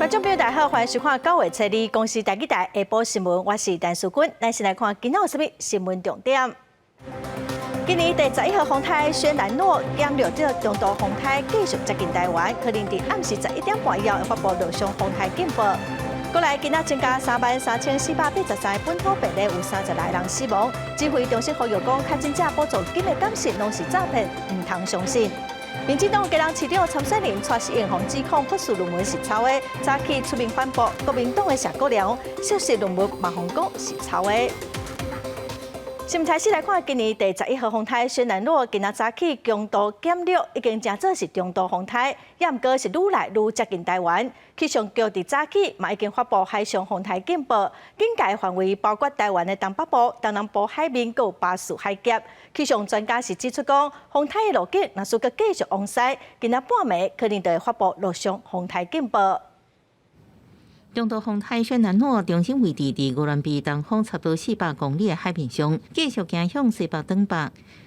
观众朋友大家好，欢迎收看9月7日公视台记台下晡新闻，我是陈淑君。咱先来看今仔有啥物新闻重点。今年第11号风台轩南诺减弱这中度风台继续接近台湾，可能伫暗时11点半以后会发布陆上风台警报。过来，今仔增加33483本土病例，有30来人死亡。指挥中心呼吁讲，确诊者补助金的感谢拢是诈骗，唔通相信。民进党家人市长参选人蔡适应指控博士论文是抄的，早起出面反驳。国民党的谢国良涉事论文嘛红讲是抄的。新闻开始来看，今年第11号风台轩南诺今仔早起强度减弱，已经正做是中度风台，也毋过是愈来愈接近台湾。气象局伫早起嘛已经发布海上风台警报，警戒范围包括台湾的东北部、东南部海面，佮有巴士海峡。气象专家是指出讲，风台的路径若是佮继续往西，今仔半暝可能就会发布陆上风台警报。中度风台轩南诺中心位置伫鹅銮鼻东方差不多400公里的海面上，继续行向西北东北。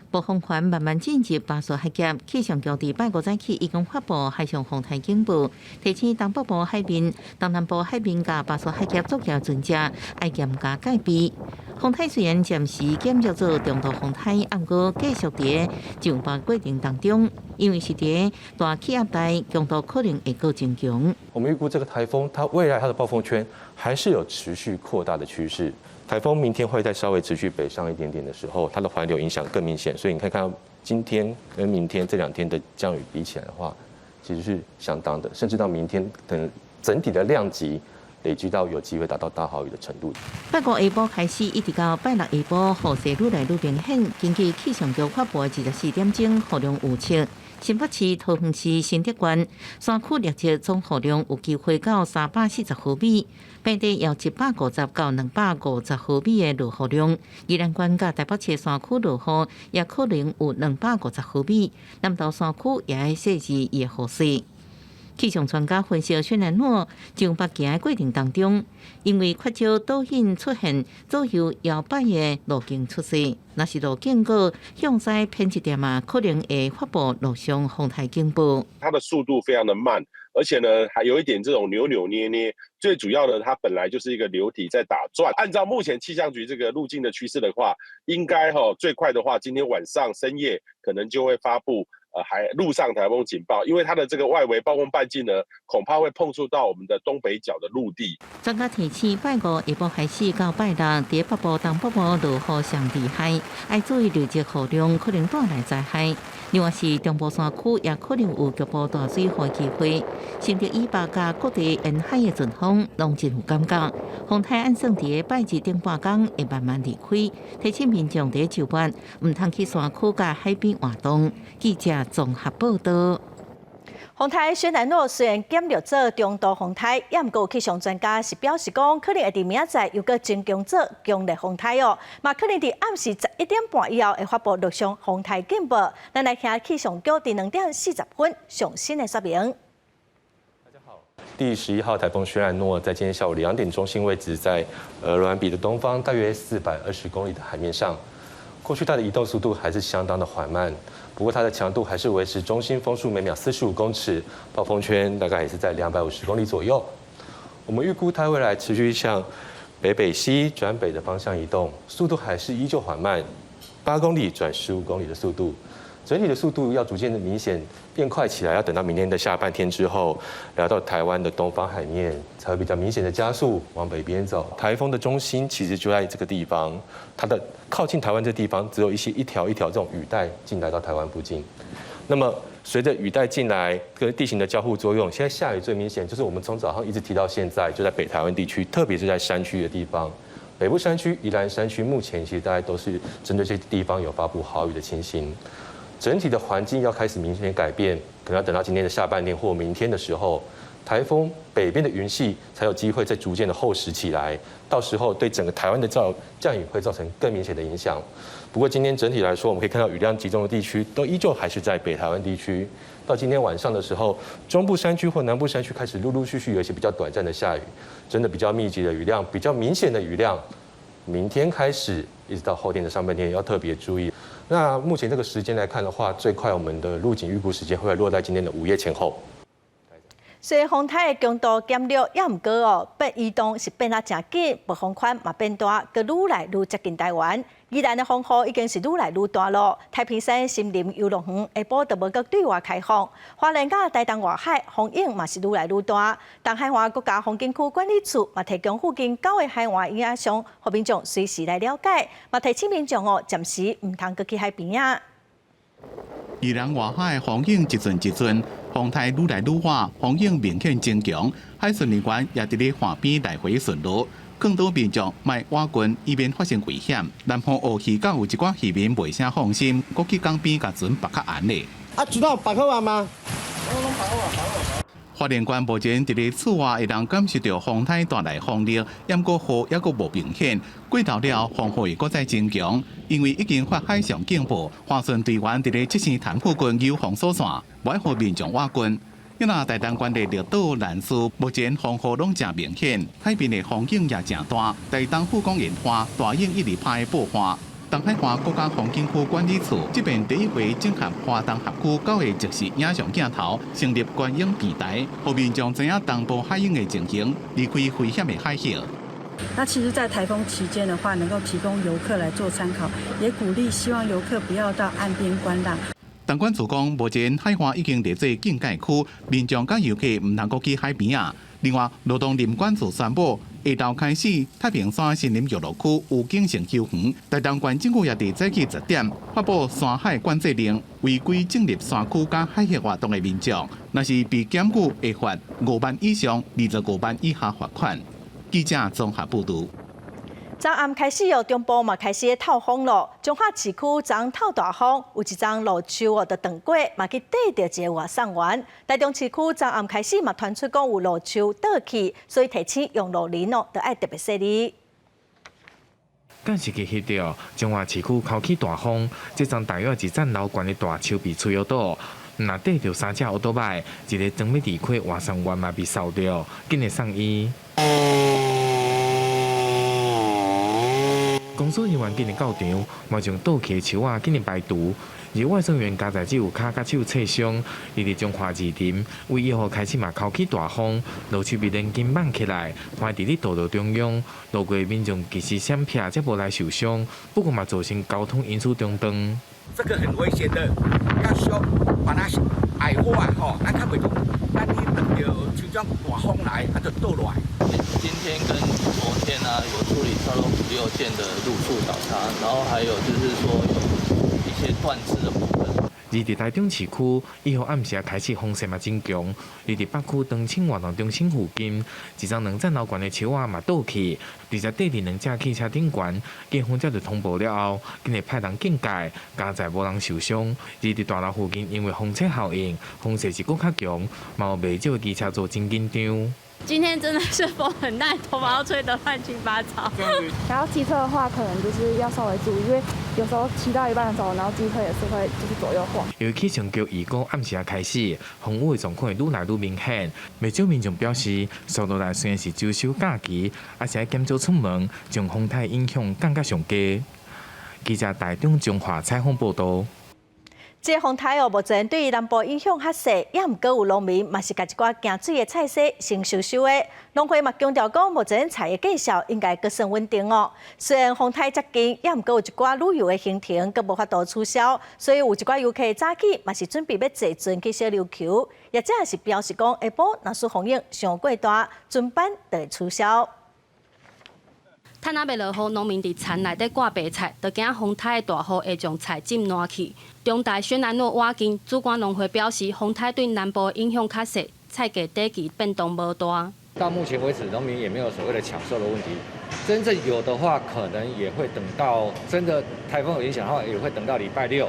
暴风圈慢慢进入巴士海峡，气象局伫拜五早起已经发布海上风台警报，提醒东北部海面、东南部海面甲巴士海峡作业船只要严加戒备。风台虽然暂时减弱做中度风台，不过继续伫上班过程当中，因为是伫大气压带，强度可能会更增强。我们预估这个台风，它未来它的暴风圈还是有持续扩大的趋势。台风明天会再稍微持续北上一点点的时候，它的环流影响更明显，所以你可以看到今天跟明天这2天的降雨比起来的话，其实是相当的，甚至到明天可能整体的量级累积到有机会达到大豪雨的程度。拜五下晡开始，一直到拜六下晡，雨势愈来愈明显。根据气象局发布的24点钟雨量预测，新北市、桃园市、新竹县山区列测总雨量有机会到340毫米，平地有150到250毫米的落雨量。宜兰县甲台北市山区落雨也可能有250毫米，南投山区也会设置伊的雨势。气象专家分析，轩南诺上北行的过程当中，因为缺少导引出现左右摇摆的路径出现，若是路径个向西偏一点嘛，可能会发布陆上风台警报。它的速度非常的慢，而且呢还有一点这种扭扭捏捏。最主要的，它本来就是一个流体在打转。按照目前气象局这个路径的趋势的话，应该最快的话，今天晚上深夜可能就会发布。陆上台风警报，因为它的这个外围暴风半径呢，恐怕会碰触到我们的东北角的陆地。专家提醒，拜五下晡开始到拜六，伫北部、东北部落雨上厉害，要注意累积雨量可能带来灾害。另外是中部山区也可能有局部大水害机会，甚至以北甲各地沿海的阵风拢真有感觉。风台按算伫拜日顶半天会慢慢离开，提醒民众伫就班唔通去山区甲海边活动。记者综合报道。风台轩南诺虽然减弱做中度风台，也毋过气象专家是表示讲，可能会伫明仔载又搁增强做强烈风台哦，嘛可能伫暗时11点半以后会发布陆上风台警报。咱来听气象局伫2点40分上新的说明。大家好，第11号台风轩南诺在今天下午2点中心位置在鹅銮鼻的东方，大约420公里的海面上。过去它的移动速度还是相当的缓慢。不过它的强度还是维持中心风速每秒45公尺，暴风圈大概也是在250公里左右。我们预估它未来持续向北西转北的方向移动，速度还是依旧缓慢，8公里转15公里的速度。整体的速度要逐渐的明显变快起来，要等到明天的下半天之后，来到台湾的东方海面，才会比较明显的加速往北边走。台风的中心其实就在这个地方，它的靠近台湾这地方，只有一条这种雨带进来到台湾附近。那么随着雨带进来跟地形的交互作用，现在下雨最明显就是我们从早上一直提到现在，就在北台湾地区，特别是在山区的地方。北部山区、宜兰山区目前其实大概都是针对这些地方有发布豪雨的情形。整体的环境要开始明显改变，可能要等到今天的下半天或明天的时候，台风北边的云系才有机会再逐渐的厚实起来，到时候对整个台湾的降雨会造成更明显的影响。不过今天整体来说，我们可以看到雨量集中的地区都依旧还是在北台湾地区。到今天晚上的时候，中部山区或南部山区开始陆陆续续有一些比较短暂的下雨，真的比较密集的雨量、比较明显的雨量，明天开始一直到后天的上半天要特别注意。那目前这个时间来看的话，最快我们的路警预估时间会落在今天的午夜前后。虽然风台的强度减弱，也毋过哦，移动是变啊真紧，暴风圈嘛变大，佮愈来愈接近台湾。宜兰的风雨已经是愈来愈大咯。太平山森林游乐园下晡就无佮对外开放。花莲甲台东外海风影嘛是愈来愈大。东海岸国家风景区管理处嘛提供附近9个海岸影像，互民众随时来了解。嘛提醒民众哦，暂时毋通佮去海边啊。宜兰外海风影一阵一阵，风台愈来愈晚，风影明显增强，海巡人员也伫咧岸边来回巡逻。更多民众卖蛙群，以免发生危险。南方乌鱼港有一寡渔民袂啥放心，搁去港边甲船绑较安咧。知道绑好啊吗？花莲县目前伫咧厝外会当感受到风台带来风力，不过雨也阁无明显。过头了，风会阁再增强，因为已经发海上警报，划船队员伫咧即星潭附近有防守线，袂互民众挖群。因那台东县的绿岛、兰屿，目前风雨拢真明显，海边的风景也真大。台东富公园花大影一直拍爆花。东海岸国家风景区管理处这边第一回整合花东合区9个即时影像镜头，成立观影平台，互民众知影东部海影的情形，离开危险的海域。那其实，在台风期间的话，能够提供游客来做参考，也鼓励希望游客不要到岸边观浪。东管处讲，目前海岸已经列做禁界区，民众甲游客唔能够去海边啊。另外，罗东林管处宣布，下昼开始，太平山森林游乐区有景性休园，台东县政府也伫早起10点发布山海管制令，违规进入山区甲海域活动的民众，若是被检举，会罚5万以上25万以下罚款。记者综合报道。昨暗开始哦，中部嘛开始透风咯。彰化市区昨透大风，有一丛路树哦，就断过，嘛去缀着一个外送员。台中市区昨暗开始嘛传出讲有路树倒去，所以提醒用路人哦，就要特别小心。赶时去翕到彰化市区口起大风，这丛大约一层楼悬的大树被吹倒，若缀着3只奥多麦，一个装要离开外送员嘛被扫掉，紧来送医。公司人员紧日到场，马上倒起的树仔紧日排除。而外送员加在只有脚甲手擦伤，伊伫彰化二林，为1号开始嘛口起大风，路树被连根挽起来，放伫咧道路中央，路过民众及时闪避，才无来受伤。不过嘛造成交通因素中断。这个很危险的，要修把它矮化吼，那看袂到，那你等到就这样大风来，它就倒落来。今天跟昨天呢，有处理超过5、6件的路树倒塌，然后还有就是说有一些断枝的部分。而伫台中市区，1号暗时开始风势嘛真强，而伫北区长青活动中心附近，一丛2层楼悬的树仔嘛倒去，而且缀伫2架汽车顶悬，警方才就通报了后，今日派人警戒，加在无人受伤。而伫大楼附近，因为风车效应，风势是更较强，嘛有袂少机车做真紧张。今天真的是风很大，头发要吹得乱七八糟。然后机车的话，可能就是要稍微注意，因为有时候骑到一半的时候，然后机车也是会就是左右晃。由于气象局预估暗时开始，风雨的状况会愈来愈明显。不少民众表示，速度来虽然是周休假期，也是要减少出门，将风台影响降到上低。记者台中彰化采访报道。这个风台哦，目前对于南部影响较小，也毋过有农民嘛是甲一寡惊水的菜色先收收的。农会嘛强调讲，目前菜的价销应该阁算稳定哦。虽然风台接近，也毋过有一寡旅游的行程阁无法度取消，所以有一寡游客早起嘛是准备要坐船去小琉球，业者也是表示讲，下晡若是风影上过大，船班就会取消。趁仔袂落雨，农民伫田内底挂白菜，就惊风台的大雨会将菜浸烂去。中台宣南路瓦境主管农会表示，风台对南部影响较小，菜价短期变动无大。到目前为止，农民也没有所谓的抢售的问题。真正有的话，可能也会等到真的台风有影响的话，也会等到礼拜6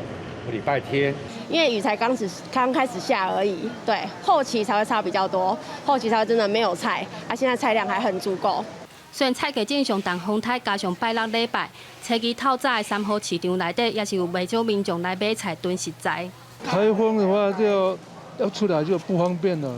或礼拜天。因为雨才刚开始下而已，对，后期才会差比较多，后期才会真的没有菜，现在菜量还很足够。虽然菜价正常，但风台加上拜六礼拜，初期透早的3号市场内底，也是有不少民众来买菜囤食材。台风的话，就要出来就不方便了。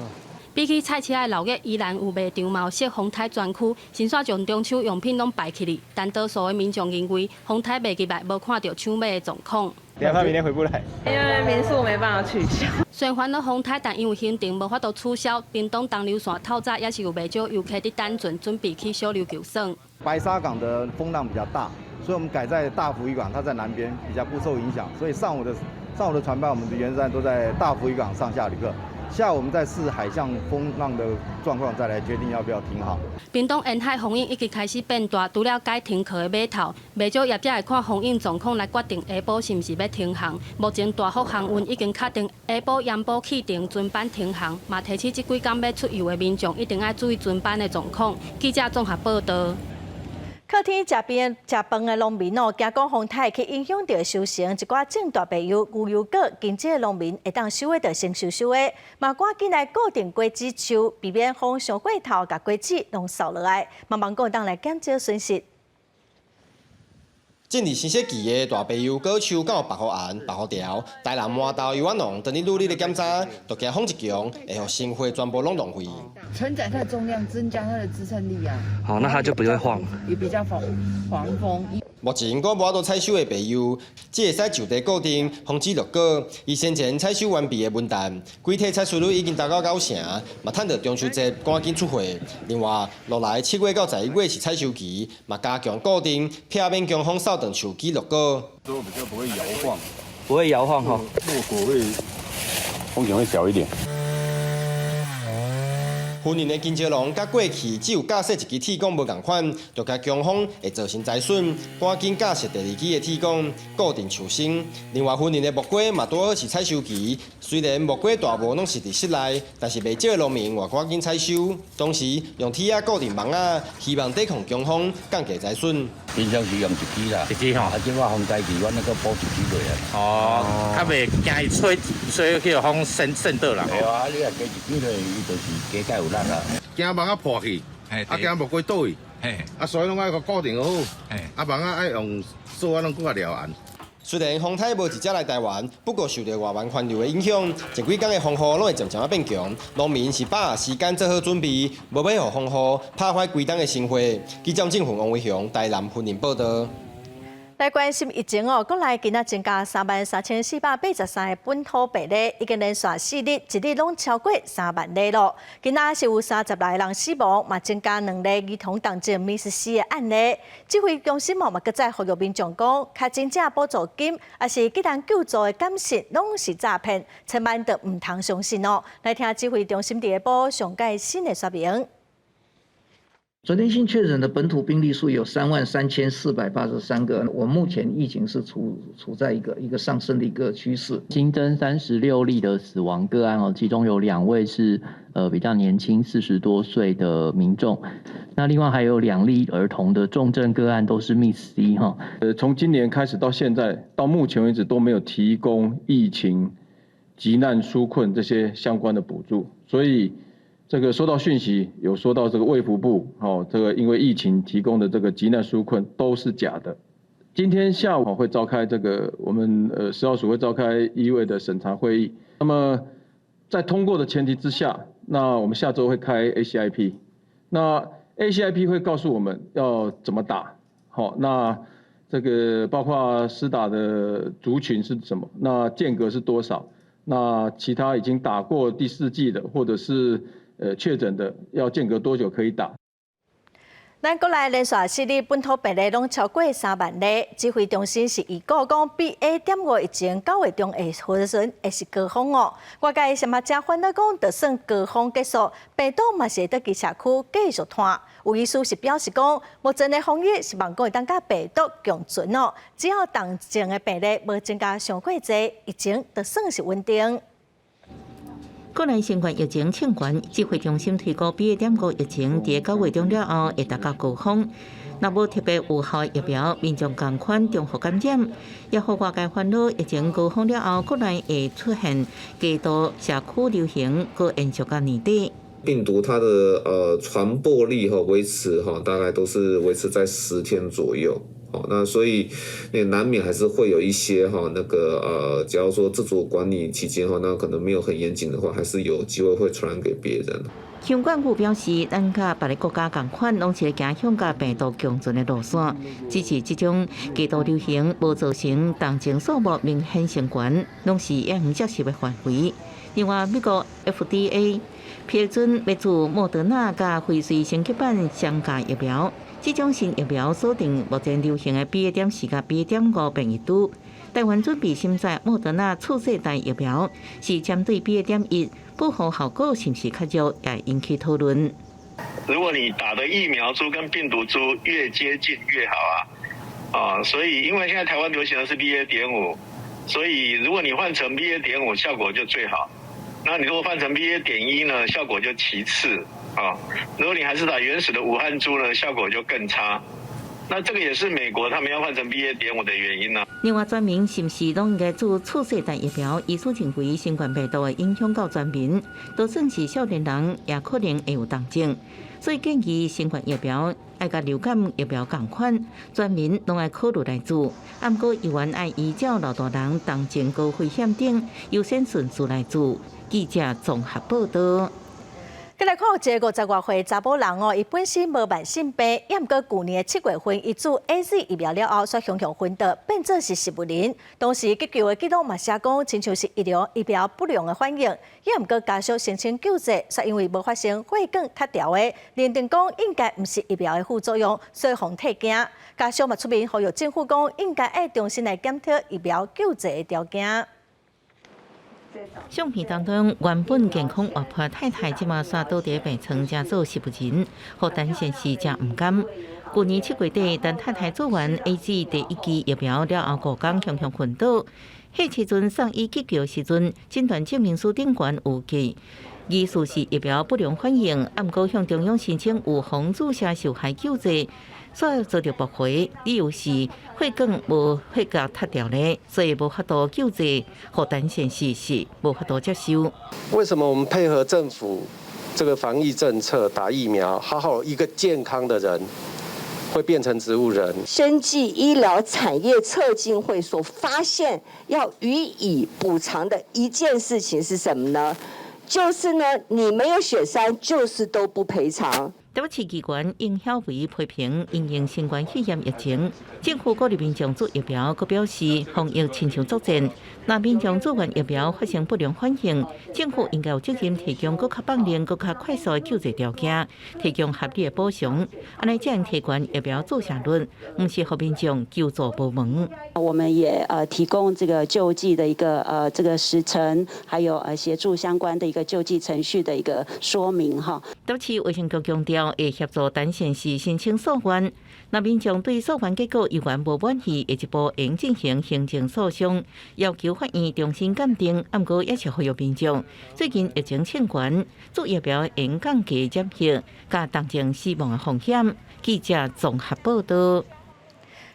比起菜市的6月，依然有卖场嘛有设风台专区，新煞将中秋用品拢摆起哩，但多数的民众认为风台卖起来无看到抢买的状况。害怕明天回不来。因为民宿没办法取消。虽然欢乐风台，但因为行程无法度取消，屏东东流线透早也是有不少游客伫等船，准备去小琉球耍。白沙港的风浪比较大，所以我们改在大福渔港，它在南边比较不受影响，所以上午的船班，我们的原站都在大福渔港上下旅客。下午我们再视海象风浪的状况，再来决定要不要停航。屏东沿海风影已经开始变大，除了该停靠的码头，不少业者会看风影状况来决定下晡是毋是要停航。目前大福航运已经确定下晡盐埔启程船班停航，嘛提醒这几天要出游的民众一定要注意船班的状况。记者综合报道。靠天食饭的农民哦，惊讲风台去影响到收成，一寡种大白油、牛油果，经济的农民会当收的就先收的，嘛赶紧来固定果子树，避免风上过头，甲果子弄扫落来，慢慢讲当来减少损失。正伫新雪期的大白油果树，敢有白虎岩、白虎条，台南麻豆油丸农，等你努力的检查，就惊风一强，会互生花全部拢浪费。承载它的重量，增加它的支撑力啊。好，那它就不会晃，也比较防风。目前我无法度采收的白油，只会使就地固定，防止落果。伊先前采收完毕的文旦，规体采收率已经达到90%，嘛趁着中秋节赶紧出货。另外，落来7月到11月是采收期，嘛加强固定，避免强风扫断树枝落果。都比较不会摇晃，不会摇晃哈，落果会风险会小一点。去年的金蕉农甲过去只有架设一支铁管无共款，就甲强风会造成灾损，赶紧架设第二支的铁管固定树身。另外，去年的木瓜嘛拄好是采收期，虽然木瓜大部拢是伫室内，但是袂少的农民也赶紧采收，同时用铁仔固定网仔，希望抵抗强风，降低灾损。平常时用一支啦，一支吼，啊，即我风台期，我那个补一支落来。哦，较袂惊伊吹去风渗倒啦。对啊，你若加一支落，伊就是加盖有力啦。惊网仔破去，啊惊木瓜倒去，啊所以拢爱固定好，啊网仔爱用锁啊拢搁较牢硬。虽然风台无直接来台湾，不过受到外湾环流的影响，前几天的风雨拢会渐渐变强。农民是把握时间做好准备，无要让风雨拍坏规冬的生活。记者郑凤王维雄台南新闻报道。来关心疫情哦，国内今仔增加33483个本土病例，已经连续4日，一日拢超过3万例咯。今仔是有30来人死亡，嘛增加2例儿童重症迷死的案例。指挥中心嘛，搁再呼吁民众讲，确诊者补助金，也是急难救助的感谢，拢是诈骗，千万着唔通相信哦。来听指挥中心第一部上届新的说明。昨天新确诊的本土病例数有33483个，我目前疫情是处在一个上升的一个趋势。新增36例的死亡个案哦，其中有2位是比较年轻40多岁的民众，那另外还有2例儿童的重症个案都是 MIS-C 哈。从今年开始到现在，到目前为止都没有提供疫情急难纾困这些相关的补助，所以。这个收到讯息有说到这个卫福部这个因为疫情提供的这个急难纾困都是假的。今天下午会召开这个我们食药署会召开医卫的审查会议。那么在通过的前提之下，那我们下周会开 ACIP。那 ACIP 会告诉我们要怎么打。好，那这个包括施打的族群是什么？那间隔是多少？那其他已经打过第4剂的，或者是确诊的要间隔多久可以打？咱国内连续4日本土病例拢超过3万例，指挥中心是预估讲BA.5疫情9月中的时阵会是高峰哦。外界什么正烦恼讲，就算高峰结束，病毒嘛是会得去社区继续传。有医师是表示讲，目前的防疫是望讲会当甲病毒共存哦，只要重症的病例无增加上过侪，疫情就算是稳定。国内新冠疫情清悬，指挥中心推估BA.5疫情伫9月中了后会达到高峰。若无特别有效疫苗，民众共款中和感染，也互外界烦恼疫情高峰了后，国内会出现极度社区流行，搁延续到年底。病毒它的传播力维持大概都是维持在10天左右。那所以难免还是会有一些假如说自主管理期间那可能没有很严谨的话，还是有机会会传染给别人。香港府表示，咱甲别个国家同款，拢是行向甲病毒共存的路线，只是这种极度流行无造成同情数目明显升悬，拢是也远接受的范围。另外，美国 FDA 批准要注莫德纳甲辉瑞升级版双价疫苗，这种新疫苗锁定目前流行的 BA.4 甲 BA.5变异株。台湾准备新在莫德纳次世代疫苗，是针对 BA.1，保护效果是不是较弱，也引起讨论。如果你打的疫苗株跟病毒株越接近越好啊，所以因为现在台湾流行的是 BA.5，所以如果你换成 BA.5，效果就最好。那你如果换成 BA.1呢，效果就其次啊。如果你还是打原始的武汉株呢，效果就更差。那这个也是美国他们要换成 BA.5的原因呢。另外，全民是不是拢应该注次世代疫苗？医师认为，新冠病毒的影响到全民，就算是少年人，也可能会有重症。所以建议新冠疫苗要甲流感疫苗同款，全民拢要考虑来做。不过，依然要依照老大人重症高风险等优先顺序来做。记者综合报道。再来看一个50多岁查甫人哦，伊本身无慢性病，也毋过去年7月份，伊注 AZ 疫苗了后，却雄雄昏倒，变做是植物人。当时急救的记录嘛写讲，亲像是疫苗不良的反应，也毋过家属申请救治，却因为无发生血管塌条的，认定讲应该毋是疫苗的副作用，所以互退惊。家属嘛出面呼吁政府讲，应该要重新来检讨疫苗救治的条件。相片当中，原本健康活泼太太，即马煞倒伫病床，正做植物人，互陈先生正毋甘。去年7月底，陈太太做完 AZ 第1剂疫苗了后，5天雄雄昏倒。迄时阵送医急救时阵，诊断证明书顶悬有记，疑似是疫苗不良反应，毋过向中央申请预防注射受害救治。所遭到驳回，理由是血管无血管塌掉咧，所以无法度救治。互陈先生是无法度接受。为什么我们配合政府这个防疫政策打疫苗，好好一个健康的人会变成植物人？生技医疗产业促进会所发现要予以补偿的一件事情是什么呢？就是呢，你没有血栓，就是都不赔偿。台北市机关应晓为批评因应新冠肺炎疫情，政府鼓励民众做疫苗，佮表示防疫亲像作战。若民众做完疫苗发生不良反应，政府应该有责任提供更较棒灵、更较快速的救治条件，提供合理的补偿，安尼才能提悬疫苗注射率，毋是互民众求助无门。我们也提供这个救济的一个这个时程，还有协助相关的一个救济程序的一个说明哈。台北市卫生局强调，会协助陈先生申请诉愿。若民众对诉愿结果依然无满意，下一步应进行行政诉讼，要求法院重新鉴定。不过也是呼吁民众，最近疫情欠悬，做疫苗应降低染疫、加重症死亡的风险。记者综合报道。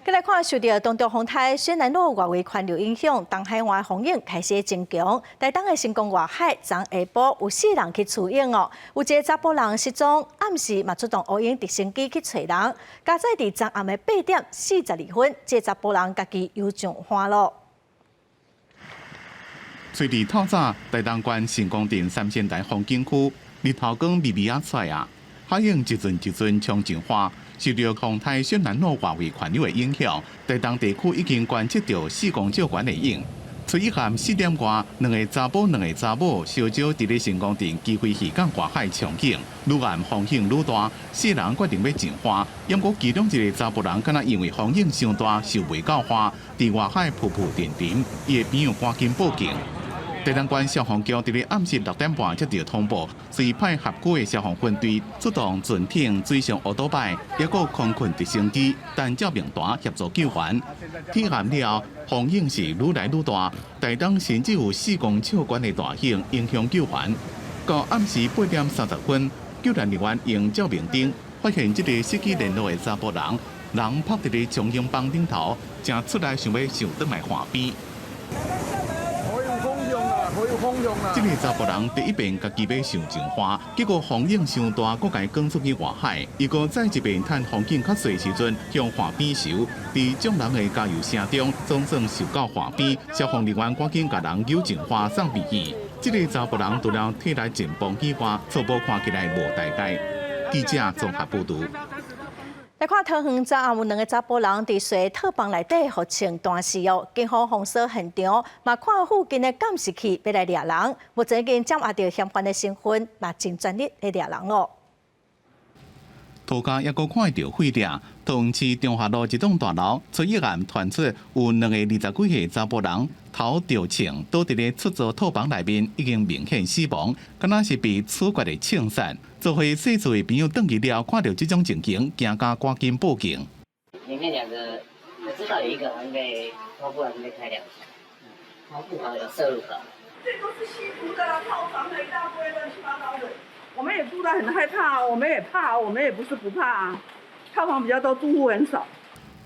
再来看，受到东北风台轩南路外围环流影响，东海湾风影开始增强。台东的成功外海，昨下晡有4人去出影哦，有一个查甫人失踪，暗时嘛出动乌鹰直升机去找人。加在伫昨暗的8点42分，这查甫人家己又上花了。随伫透早，台东县成功镇3仙台风景区，日头光微微出啊，海影一阵一阵冲上花。受到风台轩南路外围环流的影响，台东地区已经观测到4公尺悬的影。初一下4点外，2个查甫、2个查某烧酒伫咧成功镇机会渔港外海冲景，愈暗风险愈大，4人决定要上花。不过其中一个查甫人，敢若因为风影伤大，受袂到花，伫外海浮浮沉沉，伊的朋友赶紧报警。台东县消防局伫咧暗时6点半接到通报，随派合区的消防分队出动船艇、水上乌多摆，也有空困直升机，但照明弹协助救援。天暗了，风影是愈来愈大，台东甚至有4公尺悬的大影影响救援。到暗时8点30分，救援人员用照明灯发现这个失去联络的查甫人，人趴伫咧中央房顶头，正出来想要上转来岸边。这个查甫人第一遍家己要上前花，结果风影伤大，佫家赶出去外海。伊佫再一遍趁风景较细时阵向岸边游，伫众人的加油声中，总算游到岸边。消防人员赶紧甲人游进花送避去。这个查甫人除了体力健邦以外，初步看起来无大碍。记者综合报道。来看桃园昨暗有2个查甫人伫水套房内底互穿断尸哦，警方封锁现场，嘛看附近的监视器要来抓人，目前已经掌握到嫌犯的身份，嘛真全力来抓人哦。涂骹也阁看到废料，桃园市中华路一栋大楼出一案传出有2个20几岁查甫人头着枪倒伫咧出租套房内面，已经明显死亡，敢若是被处决的枪杀。做回细厝的朋友转去了，看到这种情形，惊甲赶紧报警。里面2个，我知道有一个好像被头部好像被开2枪，头部好像有射入口。这都是吸毒的啦，套房的一大堆乱七八糟的。我们也住得很害怕，我们也怕，我们也不是不怕啊。套房比较多，住户很少。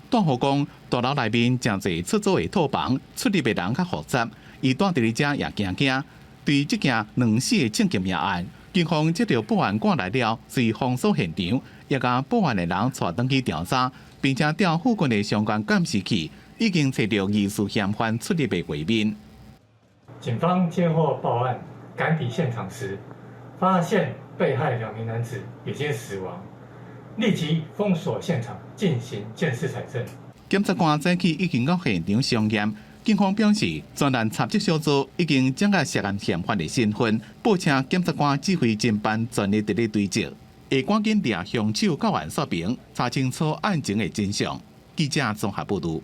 大户讲，大楼内面真侪出租的套房，出入的人较复杂，伊住伫咧遮也惊。对这件2死的抢劫命案，警方接到报案赶来了，随封锁现场，也将报案的人带登去调查，并且调附近的相关监视器，已经找到疑似嫌犯出入的画面。警方接获报案，赶抵现场时，发现被害2名男子已经死亡，立即封锁现场进行鉴识采证。检察官早起已经到现场详验，警方表示，专案查缉小组已经掌握涉案嫌犯的身份，报请检察官指挥侦办全力伫咧追查，会赶紧抓凶手到案说明，查清楚案情的真相。记者综合报道。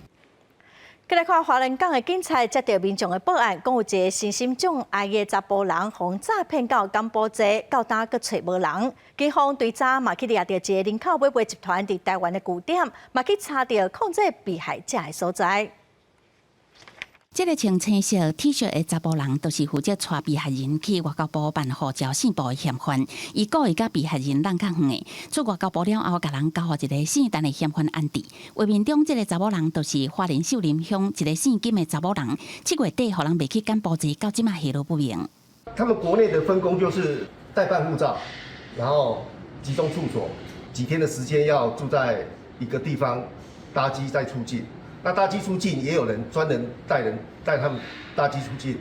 再来看华人港的警察接到民众的报案，讲有一个身心障碍的查甫人，被诈骗到柬埔寨，到今阁找无人。警方对查嘛去抓到一个人口买卖集团伫台湾的据点，嘛去查到控制被害者的所在。这个穿青色 T 恤的查甫人，就是负责带被害人去外交部办护照信部的嫌犯。伊故意甲被害人让较远的，出外交部了后，甲人交予一个姓陈的嫌犯安置。画面中，这个查某人就是花莲秀林乡一个姓金的查某人。7月底，互人卖去柬埔寨，到即马下落不明。他们国内的分工就是代办护照，然后集中处所，几天的时间要住在一个地方，搭机再出境。那搭机出境也有人专人带他们搭机出境。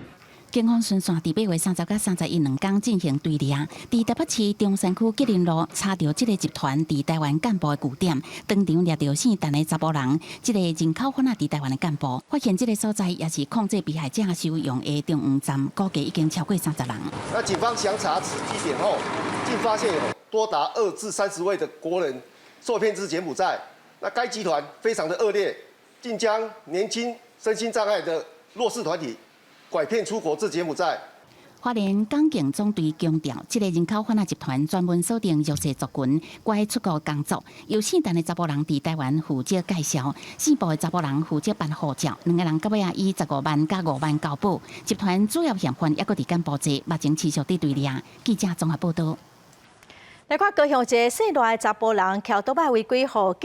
警方巡线伫8月30到312天进行追抓，伫台北市中山区吉林路查到这个集团伫台湾干部的据点，当场抓到姓陈的查甫人，这个人口贩仔伫台湾的干部，发现这个所在也是控制被害者收用的中央站，估计已经超过30人。那警方详查此地点后，竟发现有多达20至30位的国人受骗至柬埔寨。那该集团非常的恶劣。竟将年轻身心障碍的弱势团体拐骗出国至柬埔寨。花莲港警总队强调，这个人口贩仔集团专门锁定弱势族群，乖出国工作。由姓陈的查甫人伫台湾负责介绍，姓部的查甫人负责办护照。2个人到尾以15万加5万交保。集团主要嫌犯抑阁伫柬埔寨，目前持续伫追抓。记者综合报道。来看高雄一个姓赖的查甫人，撬倒摆违规，互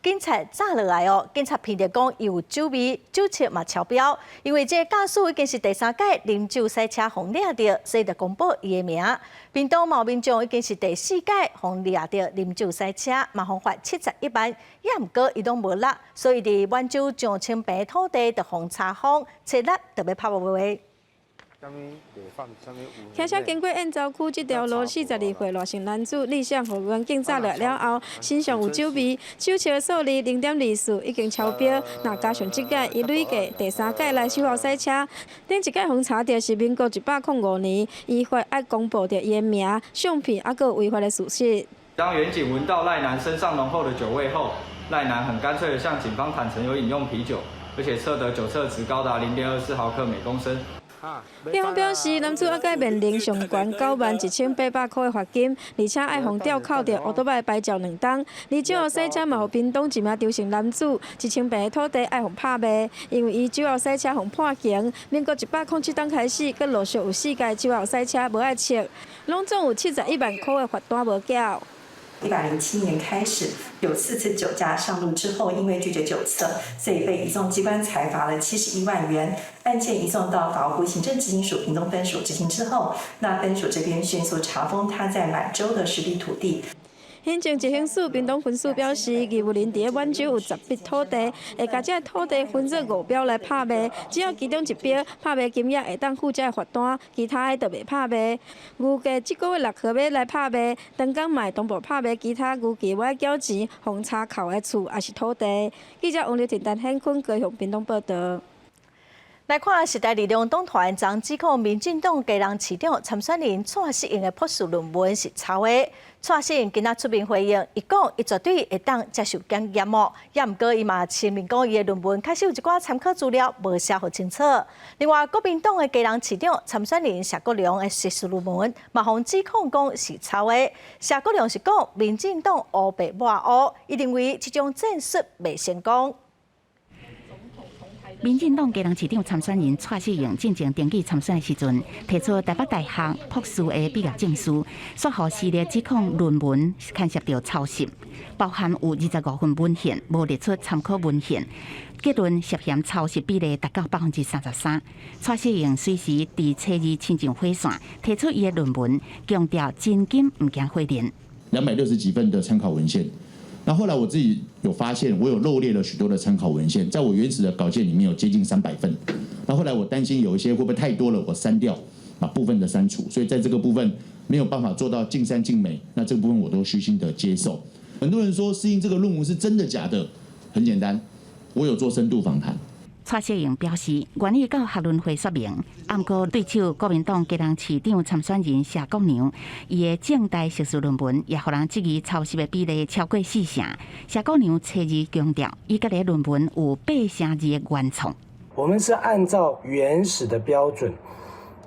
警察抓落来哦。警察评着讲，伊有酒味、酒测嘛超标，因为这驾驶已经是第3届啉酒赛车互抓到，所以就公布伊的名。屏东某民众已经是第4届互抓到啉酒赛车，嘛互罚71万，也毋过伊拢无落，所以伫晚酒上清平土地就互查封，切力就要拍无话。骑车经过燕州区这条路，42岁罗姓男子立向互员警抓落了后，身上有酒味，酒测数字0.24已经超标。那加上这届伊累计第3届来酒后赛车，顶一届互查到是民国105年，依法爱公布着伊的名、相片，还有违法的事实。当员警闻到赖男身上浓厚的酒味后，赖男很干脆地向警方坦诚有饮用啤酒，而且测得酒测值高达0.24毫克每公升。警方表示，男子还该面临上悬91800块的罚金，而且爱互吊扣着乌多摆牌照2档。而酒后赛车嘛，互屏东一名刘姓男子1清平的土地爱互拍卖，因为伊酒后赛车互判刑。民国107年开始，佮陆续有4届酒后赛车无爱测，拢总有71万块的罚单无缴。107年开始，有4次酒驾上路之后，因为拒绝酒测，所以被移送机关裁罚了71万元。案件移送到法务部行政执行署屏东分署执行之后，那分署这边迅速查封他在满洲的实地土地。行政执行署屏东分署表示，义务林伫满洲有10笔土地，会将这土地分作5标来拍卖，只要其中1标拍卖金额会当付这罚单，其他的就袂拍卖。预计这个月6号要来拍卖，当天嘛会同步拍卖其他预计要缴钱、红叉扣的厝也是土地。记者王刘婷、陈显坤高雄屏东报道。来看时代力量党团将指控民进党家人市长参选人蔡适应的博士论文是抄的。蔡适应今仔出面回应，伊讲伊绝对会当接受检验哦，也毋过伊嘛声明讲伊的论文确实有一寡参考资料无写好清楚。另外，国民党的家人市长参选人谢国良的学术论文嘛，互指控讲是抄的。谢国良是讲民进党乌白抹黑，伊认为这种战术未成功。民进党家人市长参选人蔡适应进前登记参选的时阵，提出台北大学博士的毕业证书，说互系列指控论文牵涉到抄袭，包含有25份文献无列出参考文献，结论涉嫌抄袭比例达到33%。蔡适应随时伫初二亲近火线，提出伊的论文，强调真金唔惊火炼。260几份的参考文献。那后来我自己有发现，我有漏列了许多的参考文献，在我原始的稿件里面有接近300份。那后来我担心有一些会不会太多了，我删掉，把部分的删除。所以在这个部分没有办法做到尽善尽美，那这个部分我都虚心的接受。很多人说适应这个论文是真的假的，很简单，我有做深度访谈。蔡适应表示，愿意到学论会说明。不过，对手国民党家人市长参选人谢国良，伊的正大学术论文也互人质疑抄袭的比例超过40%。谢国良初二强调，伊家的论文有8成字的原创。我们是按照原始的标准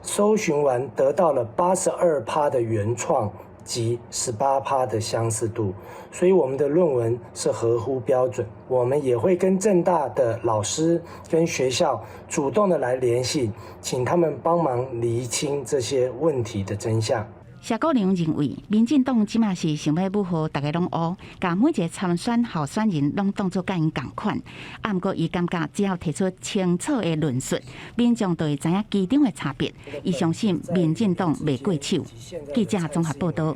搜寻完，得到了82%的原创及18%的相似度，所以我们的论文是合乎标准。我们也会跟政大的老师跟学校主动的来联系，请他们帮忙厘清这些问题的真相。谢国良认为，民进党即马是想要武好大家拢乌，把每一个参选候选人拢当作甲因共款。不过，伊感觉只要提出清楚的论述，民众就会知影其中的差别。伊相信民进党袂过手。记者综合报道。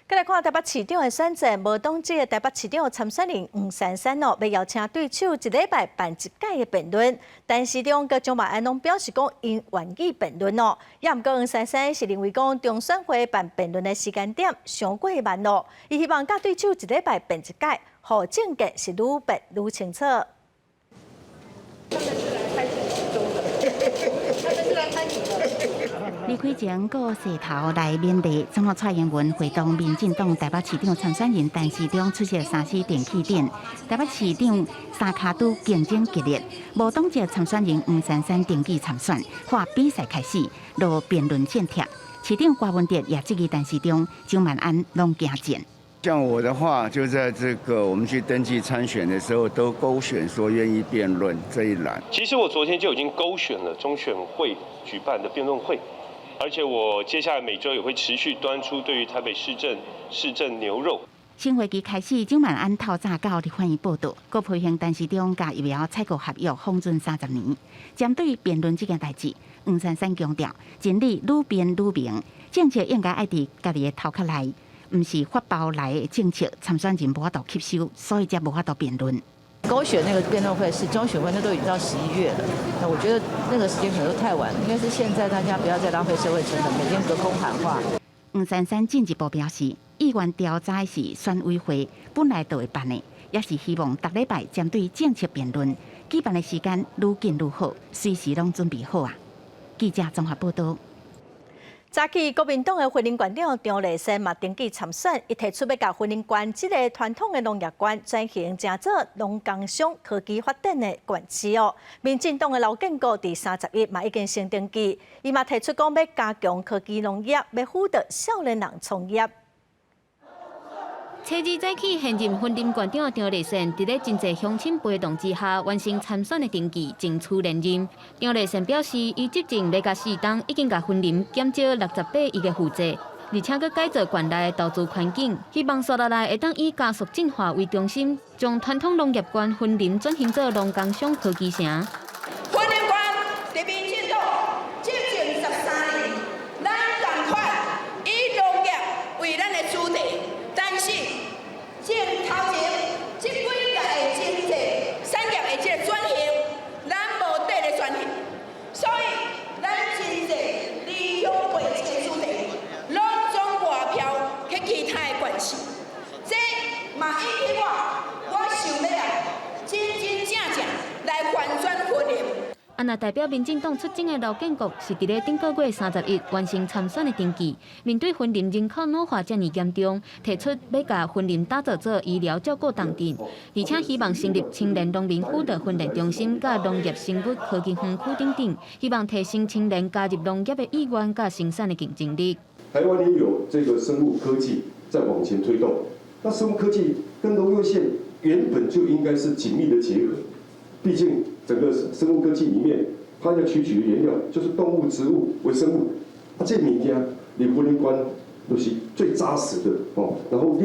再来看台北市长的选战，无党籍的台北市长参选人黄珊珊要邀请对手1礼拜办1届的辩论，但市长跟蒋万安拢表示讲因愿意辩论哦。也毋过黄珊珊是认为讲中选会办辩论的时间点上过慢咯，伊希望甲对手1礼拜办1届，互政见是愈辩愈清楚。离开前，个势头来面对总统蔡英文会同民进党台北市长参选人陈时中出席3C电器店，台北市长三卡都竞争激烈，无党籍参选人黄珊珊登记参选，看比赛开始，落辩论战帖，市长郭文哲也质疑陈时中、蒋万安拢惊战。像我的话，就在这个我们去登记参选的时候，都勾选说愿意辩论这一栏。其实我昨天就已经勾选了中选会举办的辩论会，而且我接下来每周也会持续端出对于台北市政牛肉。新会期开始，蒋万安透早到立法院报道，佮批评陈时中甲疫苗采购合约封存30年。针对辩论这件代志，黄珊珊强调，真理愈辩愈明，政策应该爱伫家己的头壳内。唔是发包来的政策，参选人无法度吸收，所以才无法度辩论。勾选那个辩论会是中选会，那都已经到11月了。那我觉得那个时间可能都太晚了，应该是现在大家不要再浪费社会成本，每天隔空喊话。黄珊珊进一步表示，议员调查是选委会本来就会办的，也是希望逐礼拜针对政策辩论，举办的时间愈近愈好，随时拢准备好啊。记者综合报道。早起，国民党的婚姻馆长张丽珊嘛登记参选，伊提出要把婚姻馆这个传统的农业馆转型成做农工商科技发展的馆市哦。民进党的劳建国第31嘛已经先登记，伊嘛提出讲要加强科技农业，要辅导少年人创业。初二早起，现任婚姻馆长张丽珊伫咧真侪乡亲陪同之下，完成参选的登记，争取连任。张丽珊表示，伊执政要甲市党已经甲婚姻减少68亿的负债，而且佮改造馆内的投资环境，希望续落来会当以加速进化为中心，将传统农业馆婚姻转型做农工商科技城。婚姻馆伫民进党执政13年，咱赶快以农业为咱的主题。但是，嘛以起我想要真正来反转婚姻。啊，那代表民进党出征的刘建国是伫咧顶个月31完成参选的登记。面对婚龄人口老化这么严重，提出要把婚龄打造做医疗照顾重点，而且希望成立青年农民辅导训练中心、甲农业生物科技园区等等，希望提升青年加入农业的意愿甲生产的竞争力。台湾也有这个生物科技在往前推动，那生物科技跟农业线原本就应该是紧密的结合，毕竟整个生物科技里面，它要取的原料就是动物、植物、微生物，这物件离婚姻观都是最扎实的哦。然后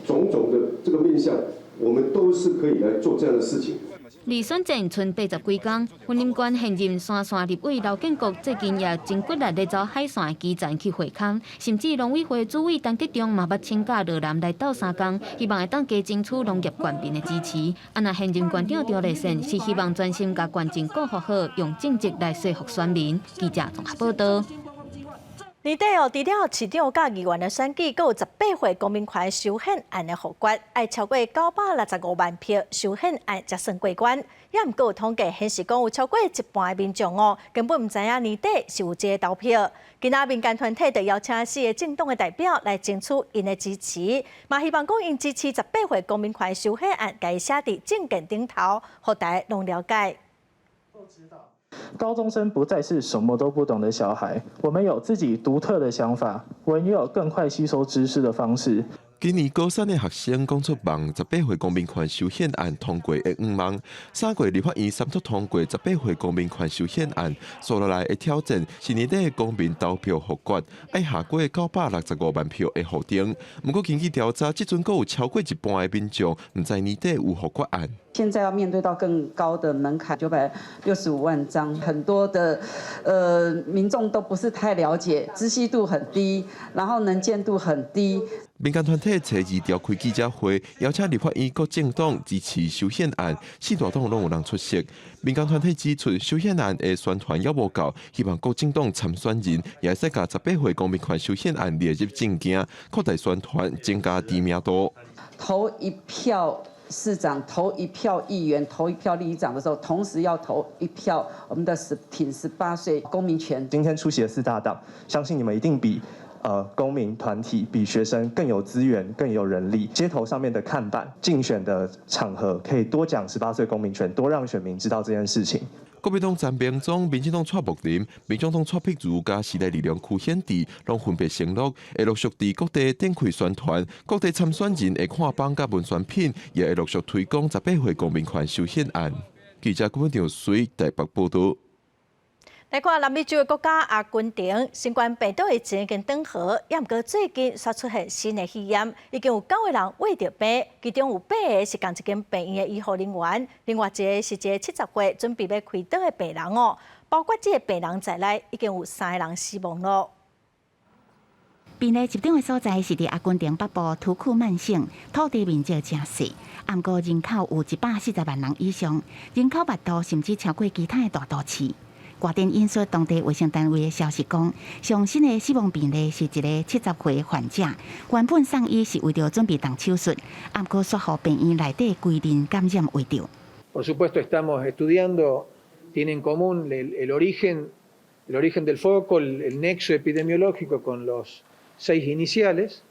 种种的这个面向，我们都是可以来做这样的事情。离选前剩80几天，婚姻关现任山线立委刘建国最近也真骨力咧走海线基站去会勘，甚至农委会主委陈吉仲嘛捌请假落南来斗3天，希望会当加争取农业官兵的支持。啊，那现任县长赵立善是希望专心甲县政顾好好，用政绩来说服选民。记者综合报道。年底哦，除了市长甲议员的选举，阁有18岁公民权修宪案的复决，爱超过965万票修宪案才算过关。也毋过有统计显示，讲有超过一半的民众哦，根本毋知影年底是有这个投票。今仔民间团体就邀请4个政党的代表来争取因的支持，嘛希望讲因支持18岁公民权修宪案，家写伫政见顶头，互大家拢了解。高中生不再是什么都不懂的小孩，我们有自己独特的想法，我们也有更快吸收知识的方式。今年高三的学生讲出望18岁公民权修宪案通过的愿望，3月立法院三读通过18岁公民权修宪案，所落来的挑战是年底的公民投票复决，要下过965万票的核定。不过根据调查，即阵阁有超过一半的民众唔知年底有复决案。现在要面对到更高的门槛，965万张，很多的民众都不是太了解，知悉度很低，然后能见度很低。民间团体初二召开记者会，邀请立法院各政党支持修宪案，4大党拢有人出席。民间团体指出，修宪案的宣传还无够，希望各政党参选人也使将18岁公民权修宪案列入政见，扩大宣传，增加知名度。投一票市长，投一票议员，投一票里长的时候，同时要投一票我们的挺18岁公民权。今天出席的4大党，相信你们一定比公民团体、比学生更有资源、更有人力。街头上面的看板、竞选的场合，可以多讲18岁公民权，多让选民知道这件事情。国民党陈明忠、民进党蔡木林、民众党蔡碧如加时代力量邱显智，拢分别承诺会陆续伫各地展开宣传，各地参选人会看板甲文宣品，也会陆续推广18岁公民权修宪案。记者郭文祥随台北报道。来看南美洲的国家阿根廷，新冠病毒疫情已经缓和，也毋过最近却出现新的肺炎，已经有9个人胃着病，其中有8个是同一间病院的医护人员，另外一个是一个70岁准备要开刀的病人哦。包括这个病人在内，已经有3个人死亡了。病例集中的所在是伫阿根廷北部图库曼省，土地面积真细，不过人口有140万人以上，人口密度甚至超过其他的大都市。外电引述当地卫生单位的消息讲，上新的死亡病例是一个70岁患者，原本送医是为着准备动手术，不过说予病院内底规定感染为着。Por supuesto, estamos estudiando, tiene en común el origen del foco, el nexo epidemiológico con los 6 iniciales,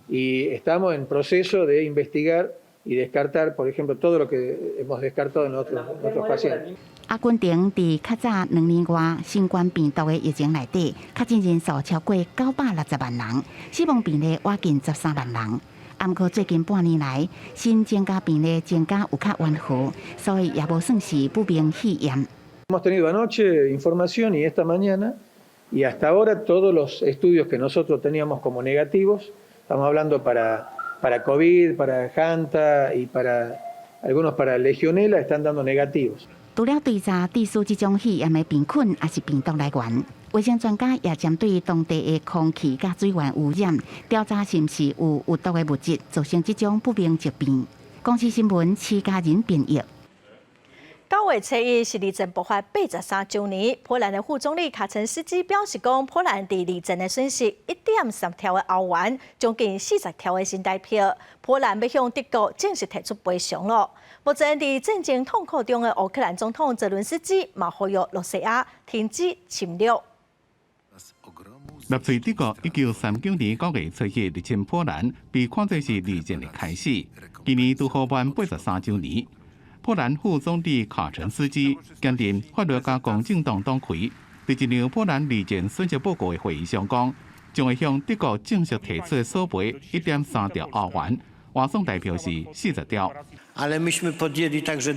y estamos en proceso de investigar y descartar, por ejemplo, todo lo que hemos descartado en otros pacientes. 阿根廷伫较早2年外新冠病毒的疫情内底，确诊人数超过960万人，死亡病例接近13万人。不过最近半年来，新增加病例增加有较温和，所以也无算是不明肺炎。Hemos tenido anoche información y esta mañana, y hasta ahora todos los estudios que nosotros teníamos como negativos, estamos hablando para COVID, para Hanta y algunos para Legionela, están dando negativos. 除了调查地区这种肺炎的病菌也是病毒来源，卫生专家也针对当地的空气甲水源污染，调查是毋是有毒的物质造成这种不明疾病。公司新闻，徐家人编译。9月7日是二战爆发83周年。波兰的副总理卡岑斯基表示讲，波兰伫二战的损失1.3条的欧元，将近40条的新台票。波兰要向德国正式提出赔偿了。目前伫战争痛苦中的乌克兰总统泽伦斯基，嘛呼吁罗西亚停止侵略。纳粹德国1939年9月7日入侵波兰，被看作是二战的开始。今年拄好满83周年。波兰副总理卡岑斯基兼任法律甲共进党党魁，伫一场波兰二战损失报告的会议上讲，将会向德国正式提出索赔1.3条欧元，换算代表是40条。Ale myśmy podjęli także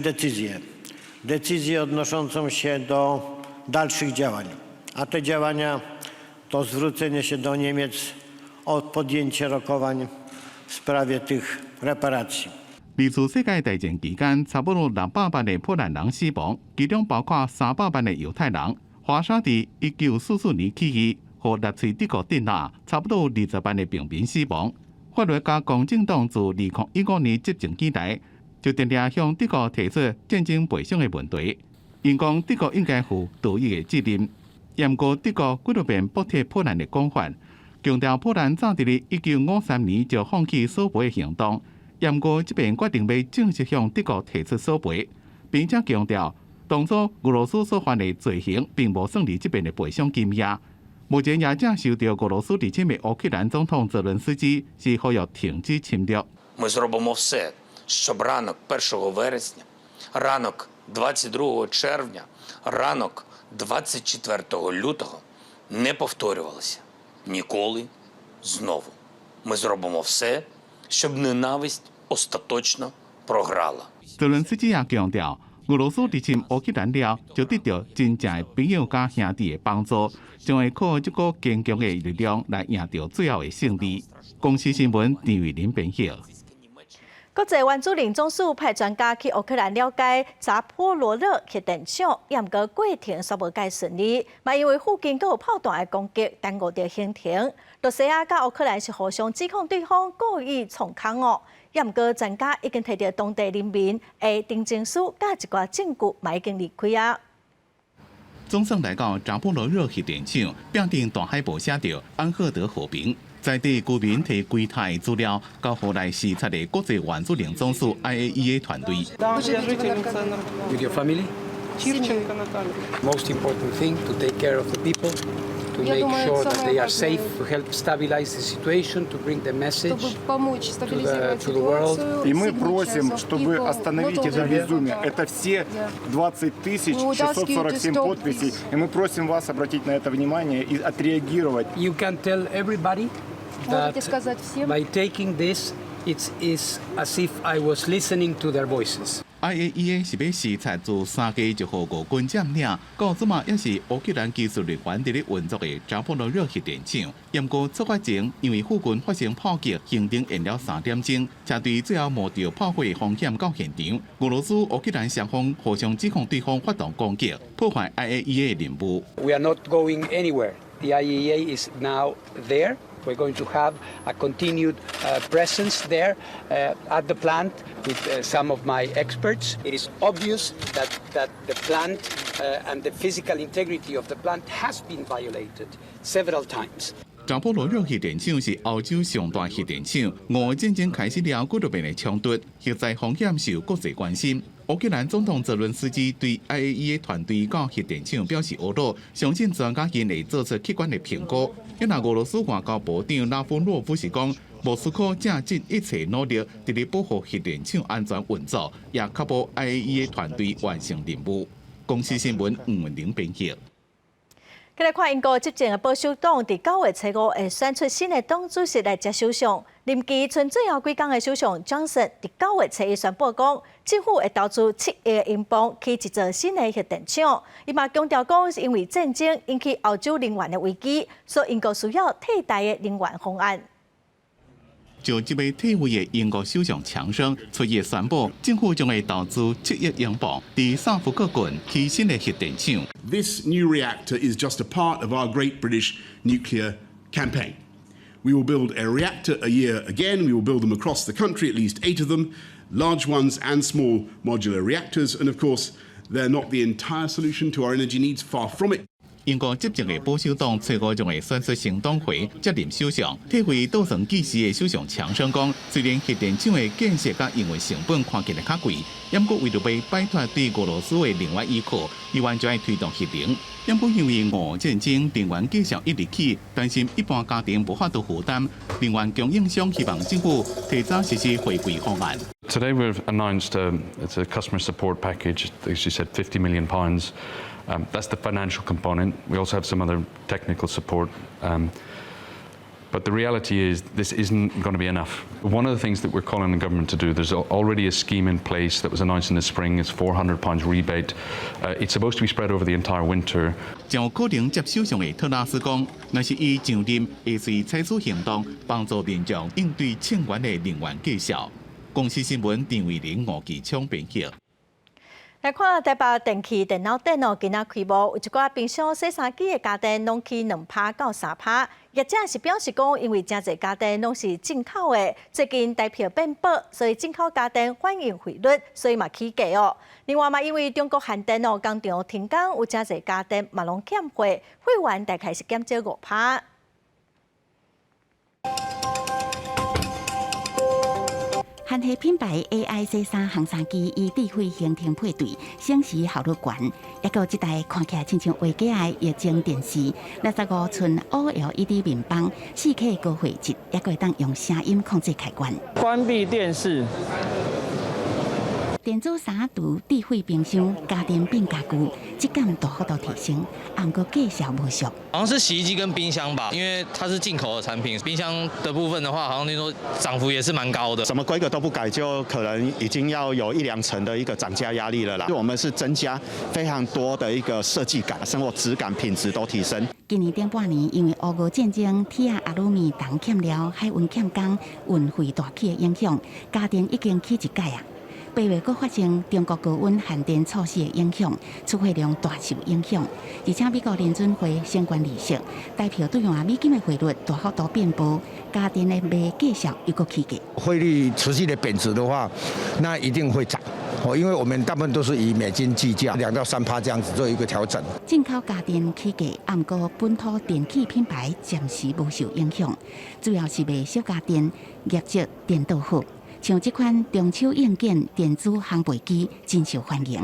decyzję odnoszącą się do dalszych działań, a te działania to zwrócenie się do Niemiec o podjęcie rokowań w sprawie tych reparacji. 二次世界大战期间，差不多600万的波兰人死亡，其中包括300万的犹太人。华沙伫1944年起义，和纳粹德国镇压，差不多20万的平民死亡。法律甲共进党自2015年执政以来，就定定向德国提出战争赔偿的问题。因讲德国应该负道义的责任，严过德国几多遍补贴波兰的讲法，强调波兰早伫1953年就放弃索赔的行动。严过这边决定要正式向德国提出索赔，并且强调当初俄罗斯所犯的罪行并无算入这边的赔偿金额。目前也正受到俄羅斯入侵的烏克蘭總統澤連斯基是呼籲停止侵略。Ми зробимо все, щоб ранок 1 вересня, ранок 22 червня, ранок 24 лютого не повторювалися ніколи знову. Ми зробимо все, щоб ненависть остаточно програла. 澤連斯基也強調，俄羅斯入侵烏克蘭了，就得到真正的朋友加兄弟的幫助，將會靠這個堅強的力量來贏到最後的勝利。公司新聞陳慧玲編輯。國際原子能總署派專家去烏克蘭了解扎波羅熱核電廠，不過過程煞無介順利，嘛因為附近閣有炮彈的攻擊，耽誤着行程。羅西亞甲烏克蘭是互相指控對方故意闖空哦。也毋過專家已經提到當地人民的定情書，甲一寡證據嘛已經離開啊。總算來到扎波羅熱核電廠，標頂大海報寫着安赫德和平。在地居民提櫃台資料，交互來視察的國際原子能總署 IAEA 團隊。With your family? Most important thing to take care of the people, to make sure that they are safe, to help stabilize the situation, to bring the message to the world. И мы просим, чтобы остановить это безумие. Это все 20 647 подписей. И мы просим вас обратить на это внимание и отреагировать. You can tell everybody that by taking this, it is as if I was listening to their voices. IAEA 是要視察自3月1號5軍佔領，到即嘛也是烏克蘭技術人員佇咧運作的扎波羅熱核電廠。不過出發前，因為附近發生炮擊，行程延了3點鐘，車隊最後冒着炮火風險到現場。俄羅斯、烏克蘭雙方互相指控對方發動攻擊，破壞 IAEA 的任務。We are not going anywhere. The IAEA is now there. We're going to have a continued presence there at the plant with some of my experts. It is obvious that the plant and the physical integrity of the plant has been violated several times. 扎波羅熱核電廠是歐洲上大核電廠，俄戰爭開始了，幾多邊的衝突，核災風險受國際關心。烏克蘭總統澤倫斯基對 IAEA 團隊到核電廠表示懊惱，相信專家因會做出客觀的評估。因為俄羅斯外交部長拉夫洛夫是講，莫斯科正盡一切努力，致力保護核電廠安全運作，也確保 IAEA 團隊完成任務。公司新聞吳文玲編輯。再來看英國執政的保守黨，在9月7日會選出新的黨主席來接首相。任期剩最後幾天的首相 Johnson 在9月7日宣布講，政府會投資7億英鎊去一座新的核電廠。伊嘛強調講，是因為戰爭引起歐洲能源的危機，所以英國需要替代的能源方案。就這位退位的英國首相強生出夜宣布，政府將會投資7億英鎊在薩福克郡起新的核電廠。This new reactor is just a part of our great British nuclear campaign. We will build a reactor a year again. We will build them across the country, at least 8 of them, large ones and small modular reactors. And of course, They're not the entire solution to our energy needs, far from it. 英国执政的保守党最高将会选出新党魁接任首相，替回倒算计时的首相强生讲，虽然核电厂的建设甲营运成本看起来较贵，不过为了要摆脱对俄罗斯的能源依靠，依然就要推动核能。不过因为俄战争能源价格一直起，担心一般家庭无法度负担，能源供应商希望政府提早实施回归方案。 Today we've announced it's a customer support package. As you said, £50 million. That's the financial component. We also have some other technical support. But the reality is this isn't going to be enough. One of the things that we're calling the government to do, there's already a scheme in place that was announced in the spring. It's £400 rebate. It's supposed to be spread over the entire winter. 将有可能接首相的特拉斯讲，若是伊上任，会随采取行动，帮助民众应对欠源的能源计数。公司新闻陈伟玲、吴其昌编辑。 来看台北电器电脑展今仔开幕，有一寡冰箱、洗衫机的家电拢起2%到3%。业者是表示讲，因为真侪家电拢是进口的，最近代票变薄，所以进口家电反映汇率，所以嘛起价哦。另外嘛，因为中国限电哦，工厂停工，有真侪家电嘛拢欠货，会员大概是减少5%。 韩系品牌 AI 洗衫烘衫机以智慧形成配对，省时效率高。也有一台看起来亲像画家的液晶电视，65寸 OLED 面板，4K 高画质，也会当用声音控制开关。关闭电视。 电子衫橱、智慧冰箱、家电变家具，质感大幅度提升，不过价小无俗。好像是洗衣机跟冰箱吧，因为它是进口的产品。冰箱的部分的话，好像听说涨幅也是蛮高的。什么规格都不改，就可能已经要有1-2成的一个涨价压力了啦。我们是增加非常多的一个设计感，生活质感、品质都提升。今年顶半年，因为俄乌战争、铁阿鲁米铜欠料、海运欠工、运费大起的影响，家电已经起一届啊。 8月佫发生中国高温限电措施的影响，出货量大受影响。而且美国联准会相关利息，代表对换美金的汇率大幅度变薄，家电的卖价数又佫起价。汇率持续的贬值的话，那一定会涨。因为我们大部分都是以美金计价，2到3%这样子做一个调整。进口家电起价，不过本土电器品牌暂时无受影响，主要是卖小家电、业绩电豆腐。 像这款中手硬件电子烘焙机真受欢迎。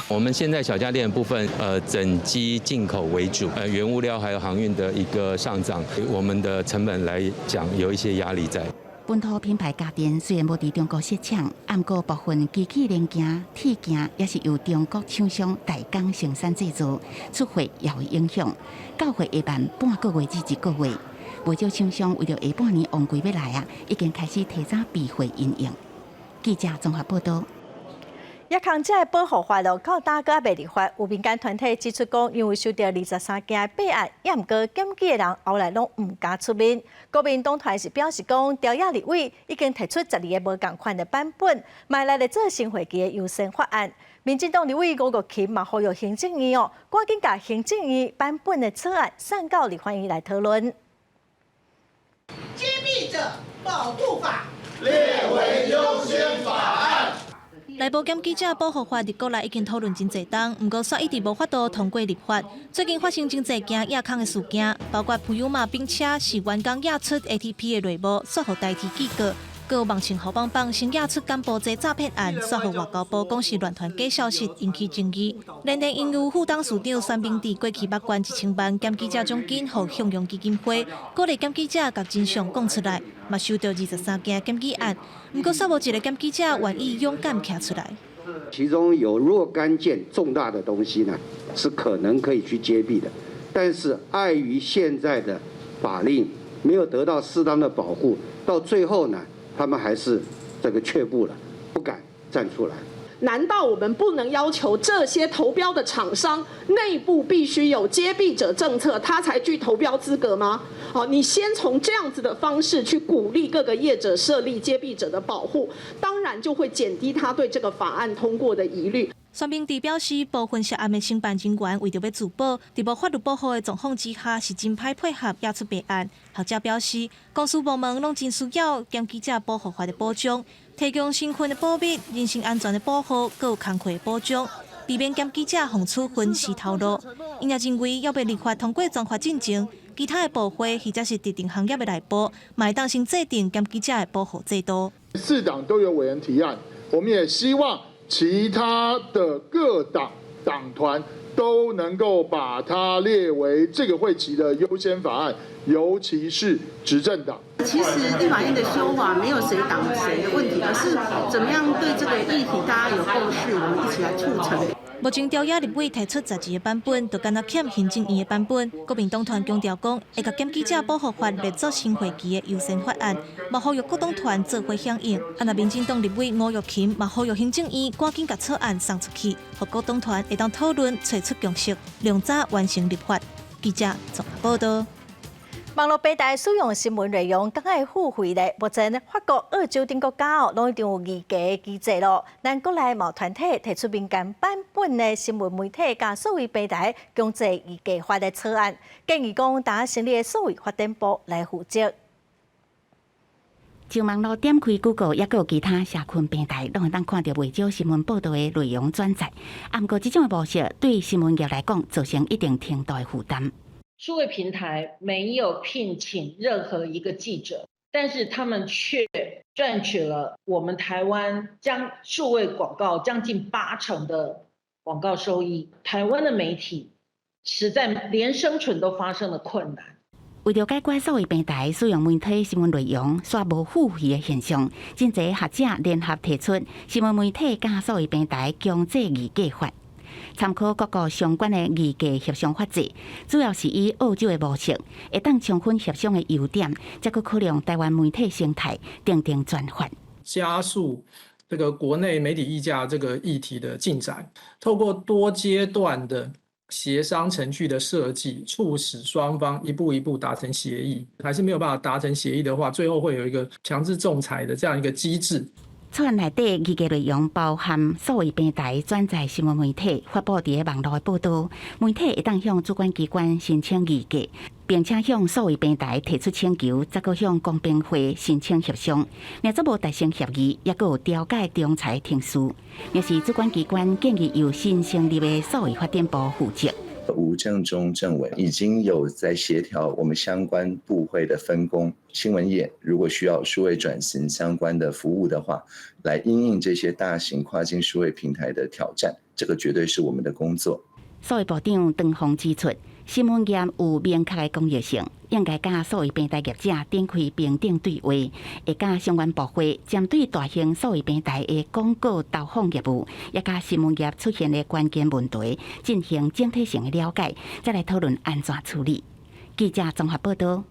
我们现在小家电的部分，整机进口为主，原物料还有航运的一个上涨，我们的成本来讲有一些压力在。本土品牌家电虽然无伫中国设厂，不过部分机器零件、铁件也是由中国厂商代工生产制作，出货也有影响。到货会慢半个月至1个月。 不少厂商为了下半年旺季要来啊，已经开始提早备货应用。记者综合报道。亚康这保护法到大个未立法，有民间团体指出讲，因为受到23件弊案，也毋过检举的人后来拢毋敢出面。国民党团是表示讲，调亚立委已经提出12个无共款的版本，买来的做新会期的优先法案。民进党立委吴国勤嘛呼吁行政院赶紧把行政院版本的草案送到立法院来讨论。 揭弊者保护法列为优先法案。内部检举者保护法伫国内已经讨论真侪档，不过却一直无法度通过立法。最近发生真侪件亚康的事件，包括普悠玛冰车是员工亚出 ATP 的内幕，说互代替记告。 各有网情好棒棒，先亚出干部这诈骗案，说互外交部讲是乱传假消息，引起争议。连同因有副董事长孙明志过去捌关1000万检举者奖金，互向阳基金会，鼓励检举者把真相讲出来，嘛收到23件检举案，不过却无一个检举者愿意勇敢站出来。其中有若干件重大的东西呢，是可能可以去揭弊的，但是碍于现在的法令没有得到适当的保护，到最后呢。 他们还是却步了，不敢站出来。难道我们不能要求这些投标的厂商内部必须有揭弊者政策，他才具投标资格吗？好，你先从这样子的方式去鼓励各个业者设立揭弊者的保护，当然就会减低他对这个法案通过的疑虑。宣明地表示，部分涉案的承办人员为着要自保，在无法律保护的状况之下，是真歹配合押出备案。学者表示，公司部门拢真需要兼记者保护法的保障，提供身份的保密、人身安全的保护，各有工课的保障，避免兼记者互处分尸头路。因也认为，要被立法通过专法进程，其他的部会或者是特定行业的内部，嘛会当先制定兼记者的保护制度。4党都有委员提案，我们也希望其他的各党团都能够把它列为这个会期的优先法案，尤其是执政党。其实立法院的修法没有谁挡谁的问题，而是怎么样对这个议题大家有共识，我们一起来促成。目前调查立委提出12个版本，就敢若欠行政院的版本。国民党团强调讲，会甲兼记者保护法列作新会期的优先法案，嘛呼吁各党团做伙响应。若民进党立委吴玉琴嘛呼吁行政院赶紧甲草案送出去，互各党团会当讨论，找出共识，量早完成立法。记者综合报道。网络平台使用新闻内容，敢爱付费咧？目前法国、澳洲等国家拢已经有议价机制咯。咱国内某团体提出民间版本的新闻媒体甲数位平台强制议价法的草案，建议讲大家成立数位发展部来负责。就网络点开 Google， 也有其他社群平台，拢会当看到未少新闻报道的内容转载。不过，这种的模式对新闻业来讲，造成一定程度的负担。数位平台没有聘请任何一个记者，但是他们却赚取了我们台湾数位广告将近80%的广告收益。台湾的媒体实在连生存都发生了困难。为了解决数位平台使用媒体新闻内容刷无付费的现象，真侪学者联合提出新闻媒体甲数位平台强制议价法。参考各国相关的议价协商法制，主要是以澳洲的模式，会当充分协商的优点，再去考量台湾媒体生态，订定专法，加速这个国内媒体议价这个议题的进展，透过多阶段的协商程序的设计，促使双方一步一步达成协议。还是没有办法达成协议的话，最后会有一个强制仲裁的这样一个机制。草案内底议价内容包含数位平台转载新闻媒体发布伫网络的报道，媒体会当向主管机关申请议价，并且向数位平台提出请求，再搁向公平会申请协商。若则无达成协议，也搁有调解仲裁庭事。若是主管机关建议由新成立的数位发展部负责。吴正中政委已经有在协调我们相关部会的分工，新闻业如果需要数位转型相关的服务的话，来因应这些大型跨境数位平台的挑战，这个绝对是我们的工作。数位部长唐凤指出，新闻业有明确的公益性，应该甲数位平台业者展开平等对话，会甲相关部会针对大型数位平台的广告投放业务，也甲新闻业出现的关键问题进行整体性的了解，再来讨论安怎处理。记者综合报道。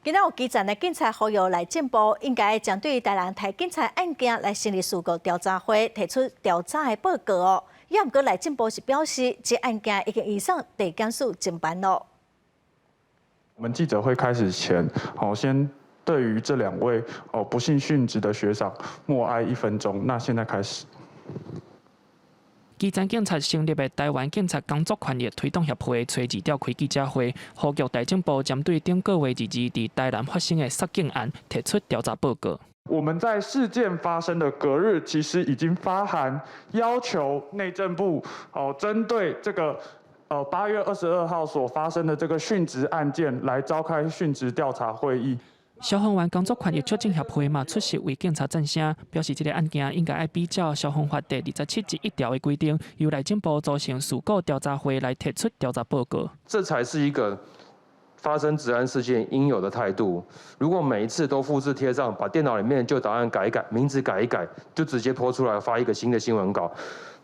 今仔有基层的警察呼吁内政部应该针对台南台警察案件来成立事故调查会，提出调查的报告哦。也毋过内政部是表示，这案件已经移送地检署侦办咯。我们记者会开始前，先对于这2位不幸殉职的学长默哀1分钟。那现在开始。基层警察成立的台湾警察工作权益推动协会初2召开记者会，呼吁内政部针对顶个月2日伫台南发生的杀警案提出调查报告。我们在事件发生的隔日，其实已经发函要求内政部针对这个8月22号所发生的这个殉职案件来召开殉职调查会议。消防员工作权益促进协会嘛出席为警察赞声，表示这个案件应该要比照消防法第27之1条的规定，由内政部组成事故调查会来提出调查报告。这才是一个发生治安事件应有的态度。如果每一次都复制贴上，把电脑里面的旧档案改一改，名字改一改，就直接播出来发一个新的新闻稿，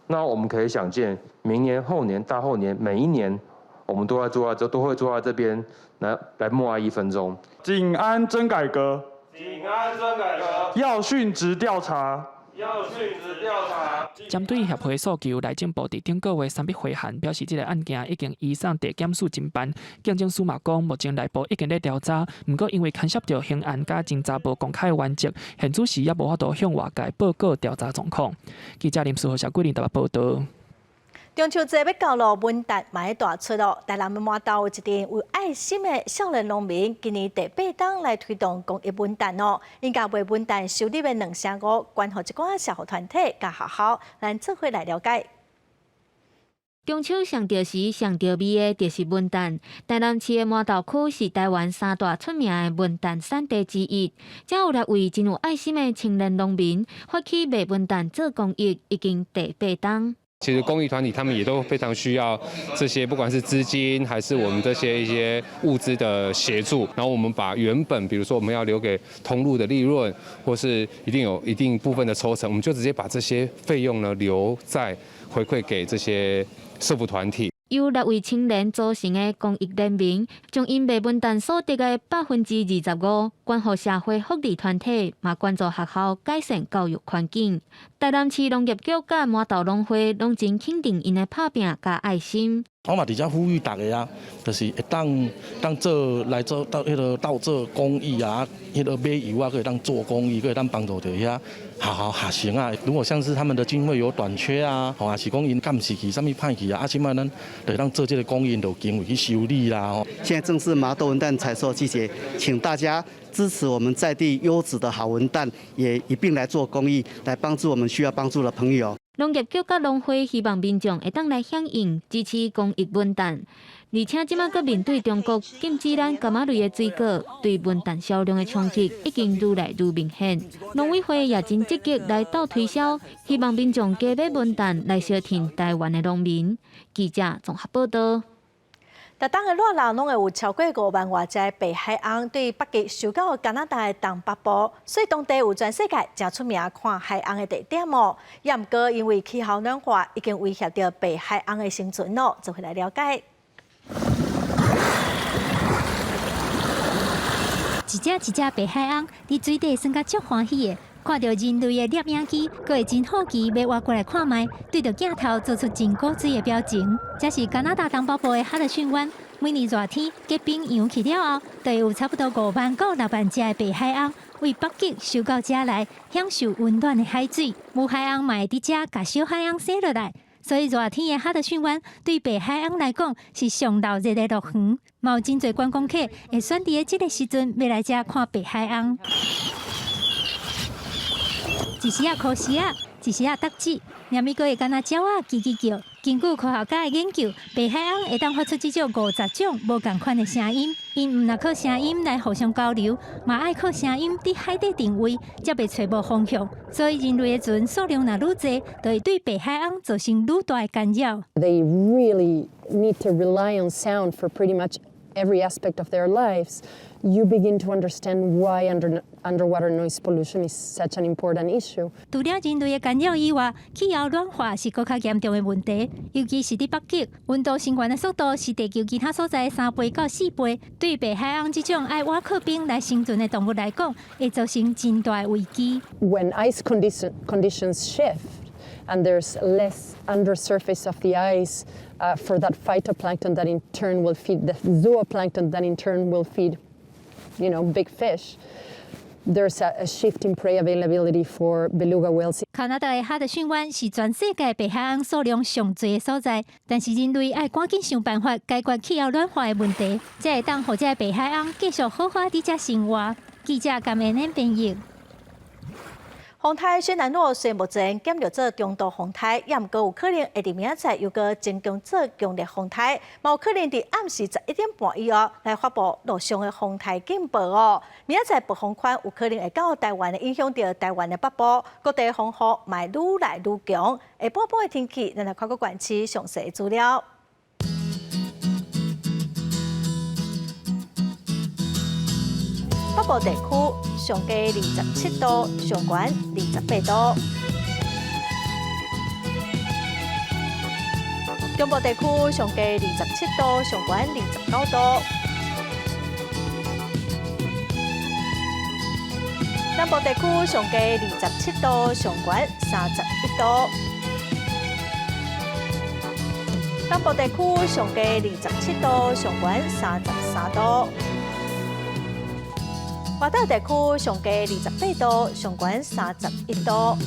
那我们可以想见，明年、后年、大后年，每一年我们都会坐在这边来默哀1分钟。警安真改革，要殉职调查，要尽职调查。针对协会诉求，内政部伫顶个月3日回函，表示这个案件已经移送地检署侦办。警政署嘛讲，目前内部已经在调查，不过因为牵涉到刑案甲侦查无公开原则，现此时也无法度向外界报告调查状况。记者林书豪、小桂林台北报道。中秋节要到了，文旦嘛要大出咯。台南的码头有一群有爱心的少年农民，今年第8档来推动公益文旦哦。因家为文旦收入的2成5，关乎一寡社会团体甲学校，咱做伙来了解。中秋上着时上着味的，就是文旦。台南市的码头区是台湾3大出名的文旦产地之一，才有6位真有爱心的青年农民发起卖文旦做公益，已经第8档。其实公益团体他们也都非常需要这些，不管是资金还是我们这些一些物资的协助。然后我们把原本比如说我们要留给通路的利润，或是一定有一定部分的抽成，我们就直接把这些费用呢留在回馈给这些社福团体。由6位青年组成的公益联盟，将因卖文旦所得的25%捐予社会福利团体，嘛关注学校改善教育环境。台南市农业局甲码头农会拢真肯定因的打拼甲爱心。我嘛伫遮呼吁大家啊，就是会当做来做到迄个到做公益啊，迄个买油啊，可以当做公益，可以当帮助到遐好学生啊。如果像是他们的经费有短缺啊，还是讲因干事去啥物歹去啊，即摆咱就当做这个公益，就经费去修理啦。现在正是麻豆文旦采收季节，请大家支持我们在地优质的好文旦，也一并来做公益，来帮助我们需要帮助的朋友。农业局甲农会希望民众会当来响应支持公益文旦，而且即马搁面对中国禁止咱柑仔类的水果，对文旦销量的冲击已经愈来愈明显。农委会也真积极来斗推销，希望民众加买文旦来消停台湾的农民。记者综合报道。逐档的热闹拢会有超过5万外只白海翁对北极收到加拿大的东北部，所以当地有全世界真出名看海翁的地点哦。也毋过因为气候暖化，已经威胁到白海翁的生存咯，就会来了解。一只白海翁伫水底算甲足欢喜的，看到人类的摄影机，佫会真好奇要挖过来看卖，对着镜头做出真古锥的表情。这是加拿大东北部的哈德逊湾，每年热天结冰扬起了后，就有差不多5万到6万只的白海翁为北极收到这来，享受温暖的海水。母海翁嘛会伫这甲小海翁生落来。所以热天的哈德逊湾对白海翁来讲是上闹热的乐园，嘛有真侪观光客会选伫这个时阵要来这看白海翁。一时考试啊，一时答纸，连咪个会敢若鸟啊叽叽叫。根据科学家的研究，白海翁会当发出至少50种无共款的声音。因毋若靠声音来互相交流，嘛爱靠声音伫海底定位，才袂找无方向。所以人类的船数量若愈侪，就会对白海翁造成愈大的干扰。They really need to rely on sound for pretty much every aspect of their lives. You begin to understand why underwater noise pollution is such an important issue. 除了人类的干扰以外，气候暖化是更加严重的问题，尤其是伫北极，温度升悬的速度是地球其他所在的3倍到4倍。对白海翁这种爱挖靠冰来生存的动物来讲，会造成真大的危机。When ice conditions shift and there's less undersurface of the ice for that phytoplankton that in turn will feed the zooplankton that in turn will feed big fish. There's a shift in prey availability for beluga whales. 加拿大的哈德逊湾是全世界白海翁数量上侪的所在，但是人类爱赶紧想办法解决气候暖化的问题，才会当让这白海翁继续好好伫这生活。记者感恩编译。风台虽然若虽目前减弱做中度风台，也毋过有可能会伫明仔载又个增强做强烈风台，嘛有可能伫暗时11点半以后来发布陆上的风台警报哦。明仔载北风圈有可能会到台湾的影响到台湾的北部，各地风雨嘛愈来愈强。下半晡的天气，咱来看个关市详细资料。北部地区上低27度，上悬28度；中部地区上低27度，上悬29度；南部地区上低27度，上悬31度。南部地区上低27度，上悬33度。外岛地区上低28度，上悬31度。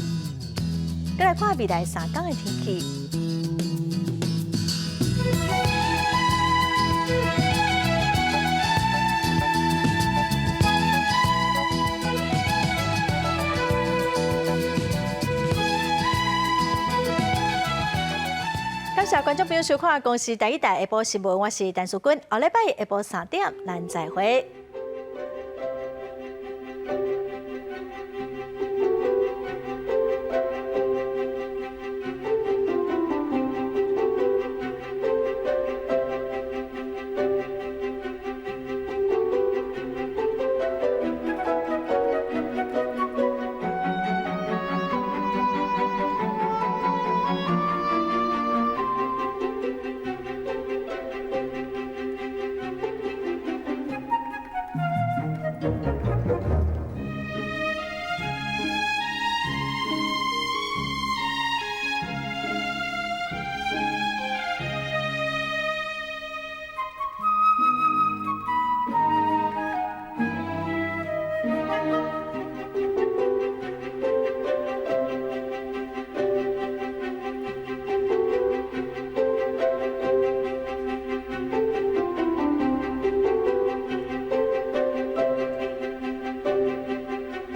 再来看未来3天的天气。感谢观众朋友收看《公视第一台下晡新闻》，我是陈淑君。下礼拜下晡3点，咱再会。